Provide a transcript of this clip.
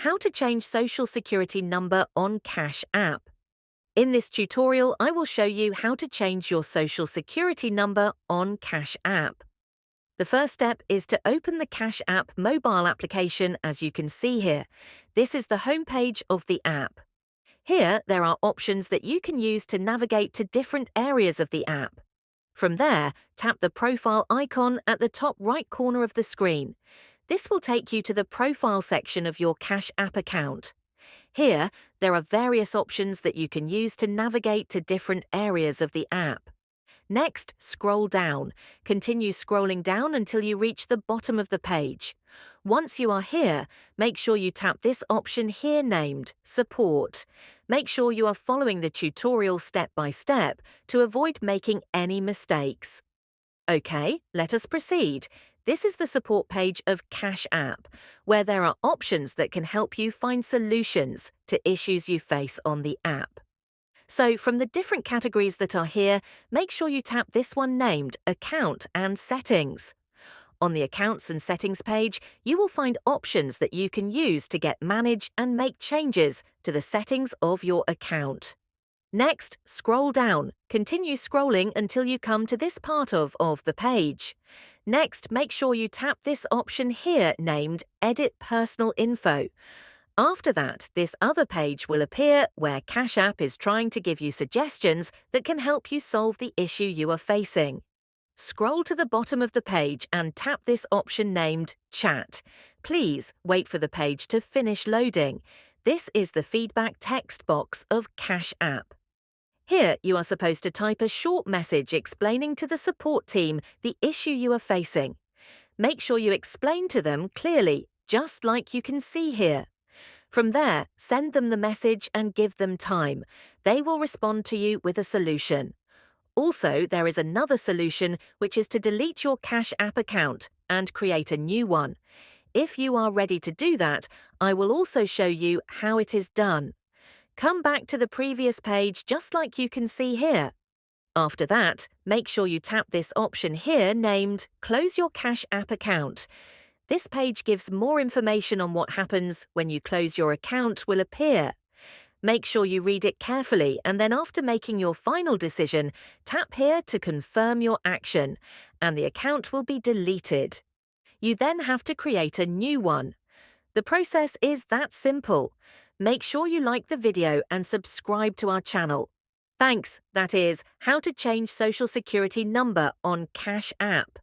how to change Social Security number on Cash App. In this tutorial, I will show you how to change your Social Security number on Cash App. The first step is to open the Cash App mobile application as you can see here. This is the homepage of the app. Here, there are options that you can use to navigate to different areas of the app. From there, tap the profile icon at the top right corner of the screen. This will take you to the profile section of your Cash App account. Here, there are various options that you can use to navigate to different areas of the app. Next, scroll down. Continue scrolling down until you reach the bottom of the page. Once you are here, make sure you tap this option here named Support. Make sure you are following the tutorial step by step to avoid making any mistakes. Okay, let us proceed. This is the support page of Cash App, where there are options that can help you find solutions to issues you face on the app. So, from the different categories that are here, make sure you tap this one named Account and Settings. On the Accounts and Settings page, you will find options that you can use to manage and make changes to the settings of your account. Next, scroll down. Continue scrolling until you come to this part of the page. Next, make sure you tap this option here named Edit Personal Info. After that, this other page will appear where Cash App is trying to give you suggestions that can help you solve the issue you are facing. Scroll to the bottom of the page and tap this option named Chat. Please wait for the page to finish loading. This is the feedback text box of Cash App. Here, you are supposed to type a short message explaining to the support team the issue you are facing. Make sure you explain to them clearly, just like you can see here. From there, send them the message and give them time. They will respond to you with a solution. Also, there is another solution, which is to delete your Cash App account and create a new one. If you are ready to do that, I will also show you how it is done. Come back to the previous page just like you can see here. After that, make sure you tap this option here named Close Your Cash App Account. This page gives more information on what happens when you close your account will appear. Make sure you read it carefully and then after making your final decision, tap here to confirm your action and the account will be deleted. You then have to create a new one. The process is that simple. Make sure you like the video and subscribe to our channel. Thanks, that is how to change Social Security number on Cash App.